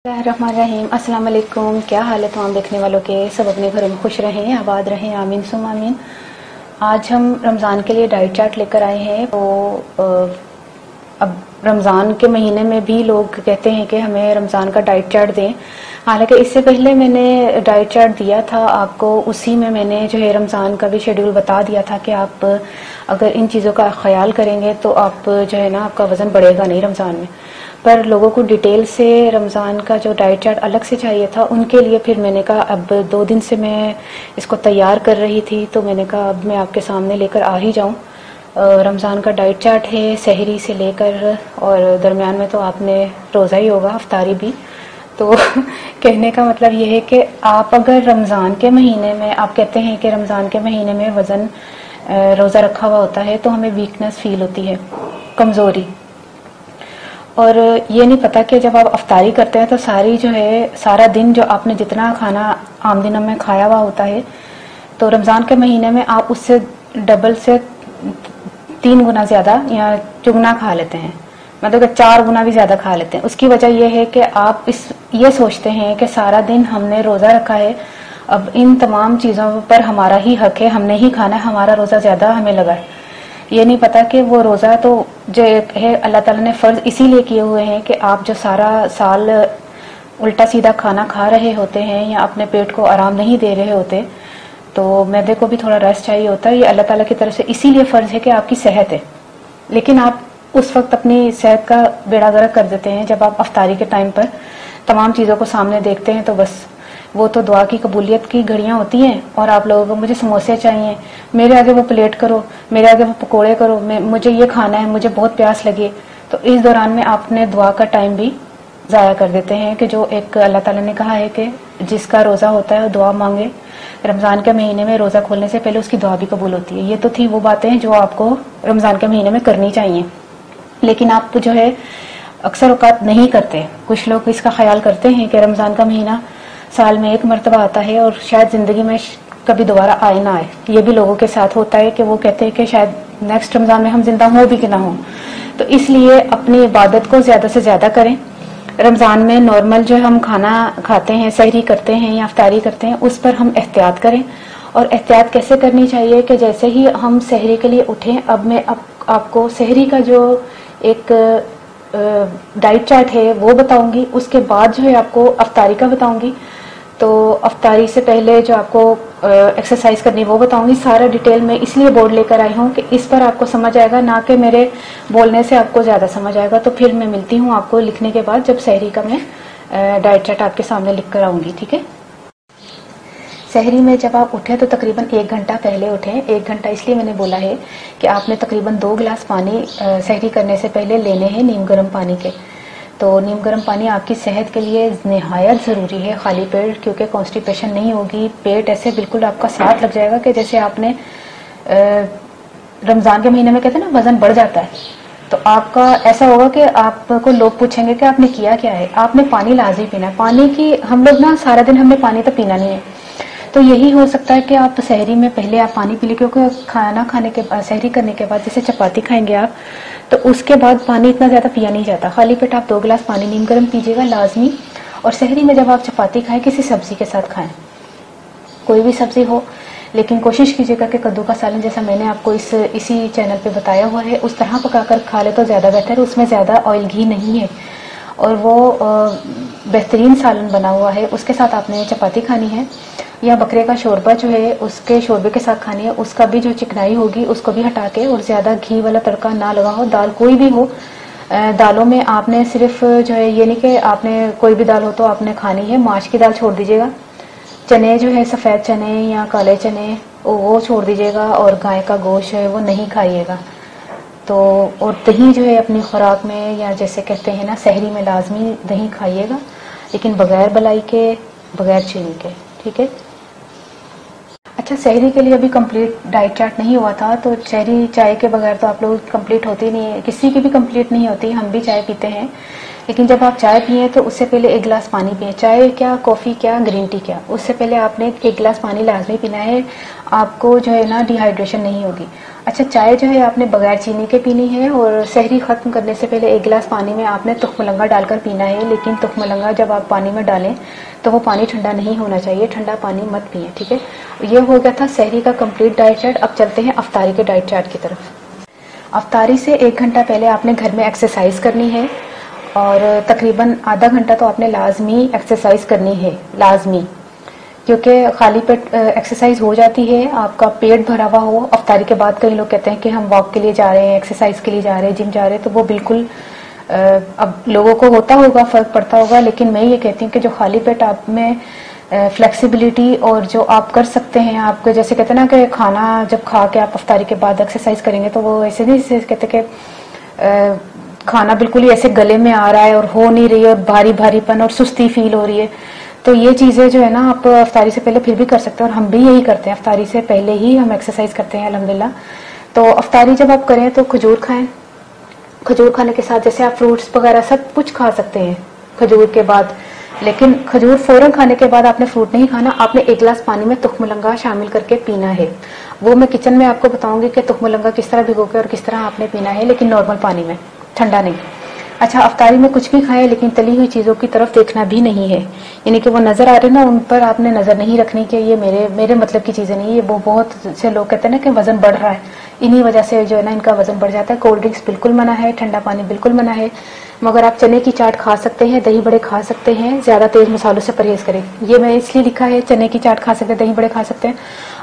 रहमान अस्सलाम वालेकुम। क्या हाल है तमाम देखने वालों के? सब अपने घरों में खुश रहें, आबाद रहें, आमीन सुम आमीन। आज हम रमज़ान के लिए डाइट चार्ट लेकर आए हैं। तो अब रमज़ान के महीने में भी लोग कहते हैं कि हमें रमज़ान का डाइट चार्ट दें। हालांकि इससे पहले मैंने डाइट चार्ट दिया था आपको, उसी में मैंने जो है रमज़ान का भी शेड्यूल बता दिया था कि आप अगर इन चीज़ों का ख्याल करेंगे तो आप जो है ना आपका वज़न बढ़ेगा नहीं रमज़ान में। पर लोगों को डिटेल से रमज़ान का जो डाइट चार्ट अलग से चाहिए था, उनके लिए फिर मैंने कहा अब 2 दिन से मैं इसको तैयार कर रही थी, तो मैंने कहा अब मैं आपके सामने लेकर आ ही जाऊं। रमज़ान का डाइट चार्ट है सहरी से लेकर, और दरमियान में तो आपने रोज़ा ही होगा, अफ्तारी भी। तो कहने का मतलब ये है कि आप अगर रमज़ान के महीने में, आप कहते हैं कि रमज़ान के महीने में वज़न रोज़ा रखा हुआ होता है तो हमें वीकनेस फील होती है, कमज़ोरी। और ये नहीं पता कि जब आप अफ्तारी करते हैं तो सारा दिन जो आपने जितना खाना आम दिनों में खाया हुआ होता है, तो रमज़ान के महीने में आप उससे डबल से 3 गुना ज़्यादा या चुगना खा लेते हैं, मतलब कि 4 गुना भी ज़्यादा खा लेते हैं। उसकी वजह यह है कि आप ये सोचते हैं कि सारा दिन हमने रोज़ा रखा है, अब इन तमाम चीज़ों पर हमारा ही हक है, हमने ही खाना है, हमारा रोज़ा ज़्यादा हमें लगा है। ये नहीं पता कि वो रोज़ा तो जो है अल्लाह ताला ने फ़र्ज इसीलिए किए हुए हैं कि आप जो सारा साल उल्टा सीधा खाना खा रहे होते हैं या अपने पेट को आराम नहीं दे रहे होते, तो मैदे को भी थोड़ा रेस्ट चाहिए होता है। ये अल्लाह ताला की तरफ से इसीलिए फ़र्ज है कि आपकी सेहत है। लेकिन आप उस वक्त अपनी सेहत का बेड़ा गर्क कर देते हैं जब आप अफ्तारी के टाइम पर तमाम चीज़ों को सामने देखते हैं, तो बस वो तो दुआ की कबूलियत की घड़ियां होती हैं। और आप लोगों को मुझे समोसे चाहिए, मेरे आगे वो प्लेट करो, मेरे आगे वो पकोड़े करो, मुझे ये खाना है, मुझे बहुत प्यास लगी। तो इस दौरान में आपने दुआ का टाइम भी ज़ाया कर देते हैं कि जो एक अल्लाह ताला ने कहा है कि जिसका रोज़ा होता है वो दुआ मांगे, रमज़ान के महीने में रोज़ा खोलने से पहले उसकी दुआ भी कबूल होती है। ये तो थी वो बातें जो आपको रमज़ान के महीने में करनी चाहिए, लेकिन आप जो है अक्सर औकात नहीं करते। कुछ लोग इसका ख्याल करते हैं कि रमज़ान का महीना साल में एक मरतबा आता है और शायद ज़िंदगी में कभी दोबारा आए ना आए। ये भी लोगों के साथ होता है कि वो कहते हैं कि शायद नेक्स्ट रमज़ान में हम जिंदा हो भी कि ना हो। तो इसलिए अपनी इबादत को ज़्यादा से ज़्यादा करें। रमज़ान में नॉर्मल जो हम खाना खाते हैं, सहरी करते हैं या अफ्तारी करते हैं, उस पर हम एहतियात करें। और एहतियात कैसे करनी चाहिए कि जैसे ही हम सहरी के लिए उठें, अब मैं आपको सहरी का जो एक डाइट चार्ट है वो बताऊंगी, उसके बाद जो है आपको अफ्तारी का बताऊंगी। तो अफ्तारी से पहले जो आपको एक्सरसाइज करनी वो बताऊंगी। सारा डिटेल में इसलिए बोर्ड लेकर आई हूँ कि इस पर आपको समझ आएगा, ना कि मेरे बोलने से आपको ज़्यादा समझ आएगा। तो फिर मैं मिलती हूँ आपको लिखने के बाद, जब सहरी का मैं डाइट चार्ट आपके सामने लिख कर आऊँगी, ठीक है। सहरी में जब आप उठे तो तकरीबन 1 घंटा पहले उठें। 1 घंटा इसलिए मैंने बोला है कि आपने तकरीबन 2 गिलास पानी सहरी करने से पहले लेने हैं, नीम गर्म पानी के। तो नीम गर्म पानी आपकी सेहत के लिए निहायत ज़रूरी है खाली पेट, क्योंकि कॉन्स्टिपेशन नहीं होगी। पेट ऐसे बिल्कुल आपका साथ लग जाएगा कि जैसे आपने रमज़ान के महीने में कहते हैं ना वज़न बढ़ जाता है, तो आपका ऐसा होगा कि आपको लोग पूछेंगे कि आपने किया क्या है। आपने पानी लाजमी पीना है। पानी की हम लोग ना सारा दिन हमने पानी तो पीना नहीं है, तो यही हो सकता है कि आप सहरी में पहले आप पानी पी लें, क्योंकि खाना खाने के बाद, सहरी करने के बाद जैसे चपाती खाएंगे आप, तो उसके बाद पानी इतना ज़्यादा पिया नहीं जाता। खाली पेट आप 2 गिलास पानी नीम गर्म पीजिएगा लाजमी। और सहरी में जब आप चपाती खाएं, किसी सब्जी के साथ खाएं, कोई भी सब्जी हो, लेकिन कोशिश कीजिएगा कि कद्दू का सालन जैसा मैंने आपको इसी चैनल पे बताया हुआ है उस तरह पकाकर खा ले तो ज़्यादा बेहतर है। उसमें ज़्यादा ऑयल घी नहीं है और वो बेहतरीन सालन बना हुआ है। उसके साथ आपने चपाती खानी है, या बकरे का शोरबा जो है उसके शोरबे के साथ खानी है। उसका भी जो चिकनाई होगी उसको भी हटा के, और ज़्यादा घी वाला तड़का ना लगा हो। दाल कोई भी हो, दालों में आपने सिर्फ जो है ये नहीं कि आपने कोई भी दाल हो तो आपने खानी है। माश की दाल छोड़ दीजिएगा, चने जो है सफ़ेद चने या काले चने वो छोड़ दीजिएगा, और गाय का गोश्त है वो नहीं खाइएगा। तो और दही जो है अपनी खुराक में, या जैसे कहते हैं ना सहरी में लाजमी दही खाइएगा, लेकिन बगैर बलाई के, बगैर चीनी के, ठीक है। अच्छा, सहरी के लिए अभी कंप्लीट डाइट चार्ट नहीं हुआ था, तो सहरी चाय के बगैर तो आप लोग कंप्लीट होती नहीं है, किसी की भी कंप्लीट नहीं होती। हम भी चाय पीते हैं, लेकिन जब आप चाय पिए तो उससे पहले 1 गिलास पानी पिए। चाय क्या, कॉफ़ी क्या, ग्रीन टी क्या, उससे पहले आपने 1 गिलास पानी लाजमी पीना है। आपको जो है ना डिहाइड्रेशन नहीं होगी। अच्छा, चाय जो है आपने बगैर चीनी के पीनी है और सहरी ख़त्म करने से पहले 1 गिलास पानी में आपने तुखमलंगा डालकर पीना है। लेकिन तुखमलंगा जब आप पानी में डालें तो वो पानी ठंडा नहीं होना चाहिए, ठंडा पानी मत पिए, ठीक है। ये हो गया था सहरी का कंप्लीट डाइट चार्ट। अब चलते हैं अफ्तारी के डाइट चार्ट की तरफ। अफ्तारी से 1 घंटा पहले आपने घर में एक्सरसाइज करनी है और तकरीबन आधा घंटा तो आपने लाजमी एक्सरसाइज करनी है, लाजमी, क्योंकि खाली पेट एक्सरसाइज हो जाती है, आपका पेट भरा हुआ हो। अफ्तारी के बाद कई लोग कहते हैं कि हम वॉक के लिए जा रहे हैं, एक्सरसाइज के लिए जा रहे हैं, जिम जा रहे हैं, तो वो बिल्कुल अब लोगों को होता होगा, फर्क पड़ता होगा, लेकिन मैं ये कहती हूँ कि जो खाली पेट आप में फ्लेक्सिबिलिटी और जो आप कर सकते हैं, आपके जैसे कहते हैं ना कि खाना जब खा के आप अफ्तारी के बाद एक्सरसाइज करेंगे तो वो ऐसे नहीं कहते कि खाना बिल्कुल ही ऐसे गले में आ रहा है और हो नहीं रही है और भारी भारीपन और सुस्ती फील हो रही है। तो ये चीज़ें जो है ना आप अफ्तारी से पहले फिर भी कर सकते हैं और हम भी यही करते हैं, अफ्तारी से पहले ही हम एक्सरसाइज करते हैं अल्हम्दुलिल्लाह। तो अफ्तारी जब आप करें तो खजूर खाएं, खजूर खाने के साथ जैसे आप फ्रूट्स वगैरह सब कुछ खा सकते हैं खजूर के बाद, लेकिन खजूर फौरन खाने के बाद आपने फ्रूट नहीं खाना, आपने 1 गिलास पानी में तुखमलंगा शामिल करके पीना है। वो मैं किचन में आपको बताऊंगी कि तुखमलंगा किस तरह भिगो के और किस तरह आपने पीना है, लेकिन नॉर्मल पानी में, ठंडा नहीं। अच्छा, अफ्तारी में कुछ भी खाएं लेकिन तली हुई चीज़ों की तरफ देखना भी नहीं है, यानी कि वो नज़र आ रहे ना, उन पर आपने नज़र नहीं रखनी कि ये मेरे मतलब की चीज़ें नहीं है। वो बहुत से लोग कहते हैं ना कि वज़न बढ़ रहा है, इन्हीं वजह से जो है ना इनका वज़न बढ़ जाता है। कोल्ड ड्रिंक्स बिल्कुल मना है, ठंडा पानी बिल्कुल मना है, मगर आप चने की चाट खा सकते हैं, दही बड़े खा सकते हैं, ज़्यादा तेज मसालों से परहेज करें। ये मैं इसलिए लिखा है चने की चाट खा सकते हैं, दही बड़े खा सकते हैं।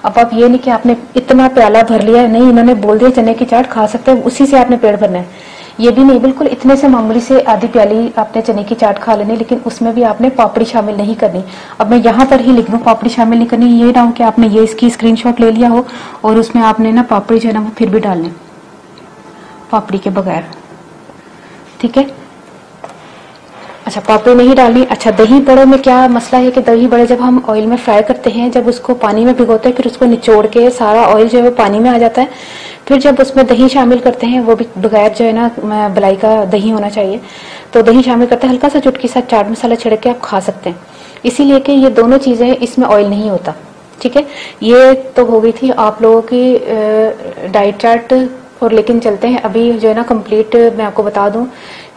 अब आप ये नहीं कि आपने इतना प्याला भर लिया है, नहीं, इन्होंने बोल दिया चने की चाट खा सकते हैं, उसी से आपने पेट भरना है, ये भी नहीं, बिल्कुल इतने से मामूली से आधी प्याली आपने चने की चाट खा लेनी, लेकिन उसमें भी आपने पापड़ी शामिल नहीं करनी। अब मैं यहाँ पर ही लिख दूँ पापड़ी शामिल नहीं करनी, ये ना हो कि आपने ये इसकी स्क्रीनशॉट ले लिया हो और उसमें आपने ना पापड़ी जो है ना वो फिर भी डालनी, पापड़ी के बगैर, ठीक है। अच्छा, पापड़ी नहीं डालनी। अच्छा, दही बड़े में क्या मसला है कि दही बड़े जब हम ऑयल में फ्राई करते हैं, जब उसको पानी में भिगोते हैं, फिर उसको निचोड़ के सारा ऑयल जो है वो पानी में आ जाता है, फिर जब उसमें दही शामिल करते हैं, वो भी बगैर जो है ना बलाई का दही होना चाहिए, तो दही शामिल करते हैं, हल्का सा चुटकी सा चाट मसाला छिड़क के आप खा सकते हैं, इसीलिए कि ये दोनों चीजें, इसमें ऑयल नहीं होता, ठीक है। ये तो हो गई थी आप लोगों की डाइट चार्ट। और लेकिन चलते हैं अभी जो है ना कंप्लीट, मैं आपको बता दूं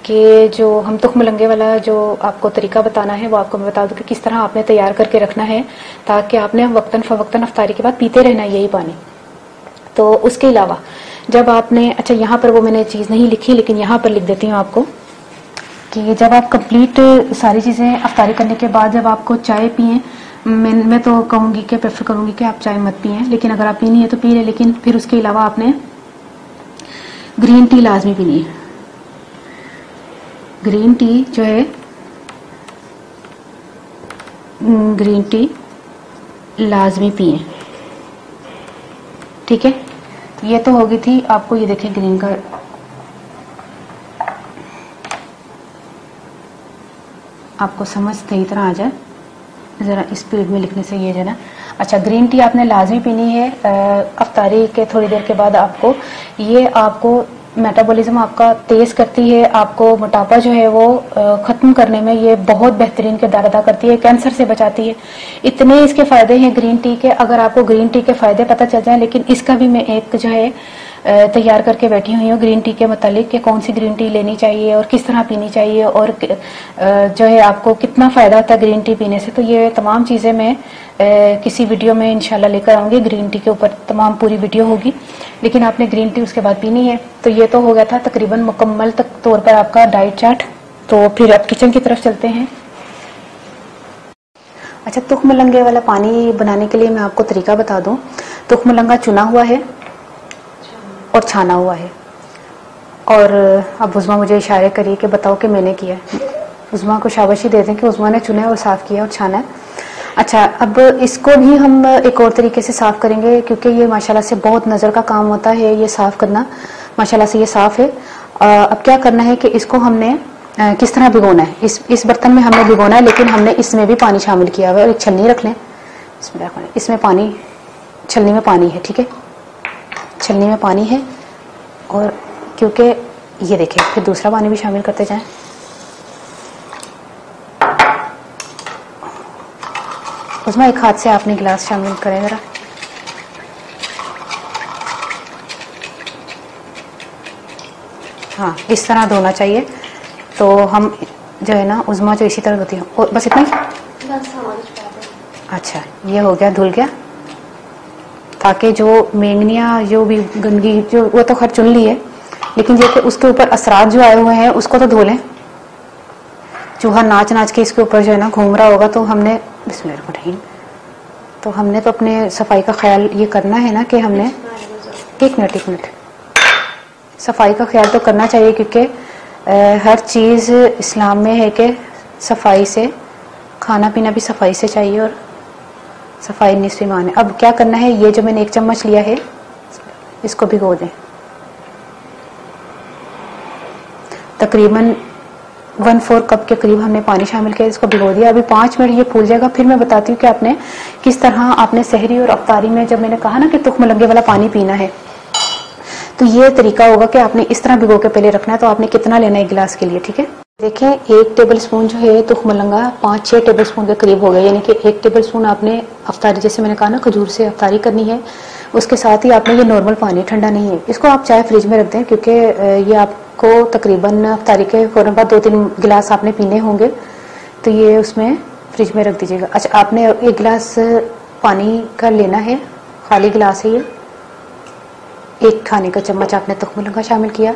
कि जो हम तुखमलंगे वाला जो आपको तरीका बताना है वो आपको मैं बता दूं कि किस तरह आपने तैयार करके रखना है, ताकि आपने वक्तन फवक्तन अफ्तारी के बाद पीते रहना है यही पानी। तो उसके अलावा जब आपने, अच्छा यहाँ पर वो मैंने चीज़ नहीं लिखी, लेकिन यहाँ पर लिख देती हूँ आपको कि जब आप कंप्लीट सारी चीज़ें अफ्तारी करने के बाद जब आपको चाय पिए, मैं तो कहूँगी कि प्रेफर करूँगी कि आप चाय मत पिए, लेकिन अगर आप पीनी है तो पी लें, लेकिन फिर उसके अलावा आपने ग्रीन टी लाजमी पीनी है। ग्रीन टी जो है, ग्रीन टी लाजमी पिए, ठीक है। ये तो होगी थी आपको, ये देखिए ग्रीन का, आपको समझ सही तरह आ जाए, ज़रा स्पीड में लिखने से ये जो है ना। अच्छा, ग्रीन टी आपने लाजमी पीनी है अफ्तारी के थोड़ी देर के बाद आपको, ये आपको मेटाबॉलिज्म आपका तेज करती है, आपको मोटापा जो है वो ख़त्म करने में ये बहुत बेहतरीन किरदार अदा करती है, कैंसर से बचाती है। इतने इसके फ़ायदे हैं ग्रीन टी के, अगर आपको ग्रीन टी के फ़ायदे पता चल जाए, लेकिन इसका भी मैं एक जो है तैयार करके बैठी हुई हूँ ग्रीन टी के मतलब कि कौन सी ग्रीन टी लेनी चाहिए और किस तरह पीनी चाहिए और जो है आपको कितना फ़ायदा होता है ग्रीन टी पीने से। तो ये तमाम चीज़ें मैं किसी वीडियो में इंशाल्लाह लेकर आऊँगी, ग्रीन टी के ऊपर तमाम पूरी वीडियो होगी, लेकिन आपने ग्रीन टी उसके बाद पीनी है। तो ये तो हो गया था तकरीबन मुकम्मल तौर पर आपका डाइट चार्ट। तो फिर अब किचन की तरफ चलते हैं। अच्छा, तुखमलंगे वाला पानी बनाने के लिए मैं आपको तरीका बता दूं। तुखमलंगा चुना हुआ है और छाना हुआ है, और अब उज़मा मुझे इशारे करिए कि बताओ कि मैंने किया है। उज़मा को शाबाशी दे दें कि उज़मा ने चुना है और साफ़ किया और छाना है। अच्छा, अब इसको भी हम एक और तरीके से साफ़ करेंगे, क्योंकि ये माशाल्लाह से बहुत नज़र का काम होता है ये साफ़ करना, माशाल्लाह से ये साफ़ है। अब क्या करना है कि इसको हमने किस तरह भिगोना है, इस बर्तन में हमने भिगोना है, लेकिन हमने इसमें भी पानी शामिल किया हुआ है। और एक छलनी रख लें, इसमें पानी, छलनी में पानी है, ठीक है, छलनी में पानी है। और क्योंकि ये देखिए, फिर दूसरा पानी भी शामिल करते जाएं। उसमें एक हाथ से आपने गिलास शामिल करें ज़रा। हाँ इस तरह धोना चाहिए। तो हम जो है ना उज़्मा जो इसी तरह धोती है। और बस इतना ही। अच्छा ये हो गया, धुल गया। ताकि जो मेंगनियाँ जो भी गंदगी जो वो तो खैर चुन ली है, लेकिन ये कि उसके ऊपर असरात जो आए हुए हैं उसको तो धो लें। चूहा नाच नाच के इसके ऊपर जो है ना घूम रहा होगा, तो हमने बिस्मिल्लाह तो हमने तो अपने सफाई का ख्याल ये करना है ना कि हमने एक मिनट सफाई का ख्याल तो करना चाहिए, क्योंकि हर चीज़ इस्लाम में है कि सफाई से, खाना पीना भी सफाई से चाहिए और सफाई निस्फ़ ईमान है। अब क्या करना है, ये जो मैंने 1 चम्मच लिया है इसको भिगो दें। तकरीबन 1/4 कप के करीब हमने पानी शामिल किया, इसको भिगो दिया। अभी 5 मिनट ये फूल जाएगा। फिर मैं बताती हूँ कि आपने किस तरह आपने सहरी और अफ्तारी में, जब मैंने कहा ना कि तुख मलंगे वाला पानी पीना है, तो ये तरीका होगा कि आपने इस तरह भिगो के पहले रखना है। तो आपने कितना लेना है 1 गिलास के लिए, ठीक है। देखें 1 टेबल स्पून जो है तुख मलंगा 5-6 टेबल स्पून के करीब हो गया, यानी कि 1 टेबल स्पून आपने अफ्तारी, जैसे मैंने कहा ना खजूर से अफ्तारी करनी है, उसके साथ ही आपने ये नॉर्मल पानी, ठंडा नहीं है, इसको आप चाहे फ्रिज में रख दें, क्योंकि ये आपको तकरीबन अफ्तारी के फौरन बाद 2-3 गिलास आपने पीने होंगे, तो ये उसमें फ्रिज में रख दीजिएगा। अच्छा आपने 1 गिलास पानी का लेना है, खाली गिलास है ये। 1 खाने का चम्मच आपने तुख मलंगा शामिल किया।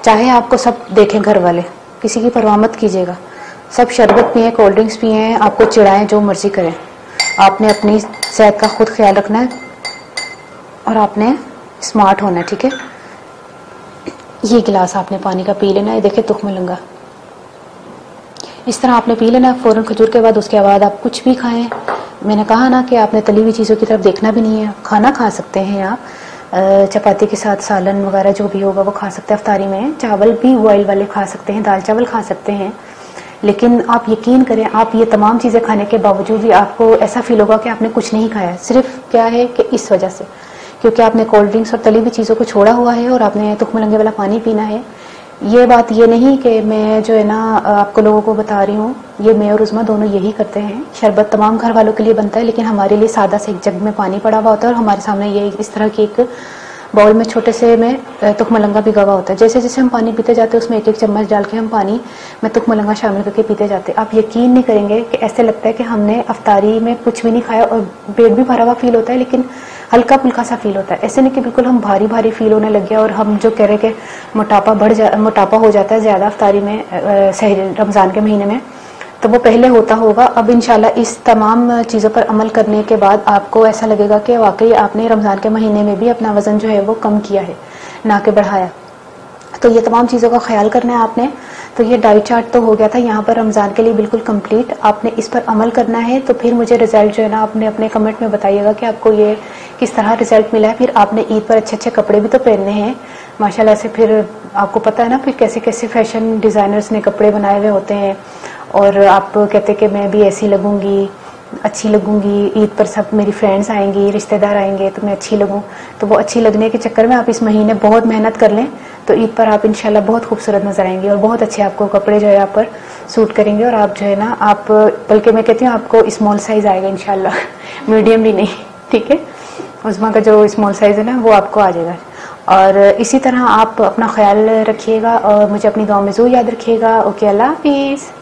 चाहे आपको सब देखें घर वाले, किसी की परवाह मत कीजिएगा। सब शरबत पिए, कोल्ड ड्रिंक्स पिए, आपको चिढ़ाएं, जो मर्जी करें, आपने अपनी सेहत का खुद ख्याल रखना है और आपने स्मार्ट होना है, ठीक है। ये गिलास आपने पानी का पी लेना है। देखिए तुख मलंगा इस तरह आपने पी लेना है फौरन खजूर के बाद। उसके बाद आप कुछ भी खाएं। मैंने कहा ना कि आपने तली हुई चीज़ों की तरफ देखना भी नहीं है। खाना खा सकते हैं आप, चपाती के साथ सालन वगैरह जो भी होगा वो खा सकते हैं अफ्तारी में। चावल भी बॉयल वाले खा सकते हैं, दाल चावल खा सकते हैं, लेकिन आप यकीन करें, आप ये तमाम चीज़ें खाने के बावजूद भी आपको ऐसा फील होगा कि आपने कुछ नहीं खाया। सिर्फ क्या है कि इस वजह से, क्योंकि आपने कोल्ड ड्रिंक्स और तली हुई चीज़ों को छोड़ा हुआ है और आपने तुख मलंगे वाला पानी पीना है। ये बात ये नहीं कि मैं जो है ना आपको लोगों को बता रही हूँ, ये मैं और उज़्मा दोनों यही करते हैं। शरबत तमाम घर वालों के लिए बनता है, लेकिन हमारे लिए सादा से एक जग में पानी पड़ा हुआ होता है और हमारे सामने ये इस तरह की एक बाउल में छोटे से में तुख मलंगा भिगा हुआ होता है। जैसे जैसे हम पानी पीते जाते हैं उसमें 1-1 चम्मच डाल के हम पानी में तुख मलंगा शामिल करके पीते जाते हैं। आप यकीन नहीं करेंगे कि ऐसे लगता है कि हमने अफ्तारी में कुछ भी नहीं खाया और पेट भी भरा हुआ फील होता है, लेकिन हल्का फुल्का सा फील होता है। ऐसे नहीं कि बिल्कुल हम भारी भारी फील होने लग गया और हम जो कह रहे कि मोटापा हो जाता है ज़्यादा अफ्तारी में, सहरी रमज़ान के महीने में, तो वो पहले होता होगा। अब इंशाल्लाह इस तमाम चीज़ों पर अमल करने के बाद आपको ऐसा लगेगा कि वाकई आपने रमज़ान के महीने में भी अपना वज़न जो है वो कम किया है, ना कि बढ़ाया। तो ये तमाम चीज़ों का ख्याल करना है आपने। तो ये डाइट चार्ट तो हो गया था यहाँ पर रमज़ान के लिए बिल्कुल कंप्लीट। आपने इस पर अमल करना है, तो फिर मुझे रिजल्ट जो है ना आपने अपने कमेंट में बताइएगा कि आपको ये किस तरह रिजल्ट मिला है। फिर आपने ईद पर अच्छे अच्छे कपड़े भी तो पहनने हैं माशाल्लाह से। फिर आपको पता है ना फिर कैसे कैसे फैशन डिज़ाइनर्स ने कपड़े बनाए हुए होते हैं, और आप कहते कि मैं भी ऐसी लगूंगी, अच्छी लगूंगी, ईद पर सब मेरी फ्रेंड्स आएंगी, रिश्तेदार आएंगे, तो मैं अच्छी लगूं। तो वो अच्छी लगने के चक्कर में आप इस महीने बहुत मेहनत कर लें, तो ईद पर आप इंशाल्लाह बहुत खूबसूरत नजर आएंगे और बहुत अच्छे आपको कपड़े जो है आप पर सूट करेंगे। और आप जो है ना आप, बल्कि मैं कहती हूँ आपको स्मॉल साइज आएगा इंशाल्लाह, मीडियम भी नहीं, ठीक है। उज़्मा का जो स्मॉल साइज है ना वो आपको आ जाएगा। और इसी तरह आप अपना ख्याल रखिएगा और मुझे अपनी दुआ में ज़रूर याद रखिएगा। ओके, अल्लाह हाफिज़।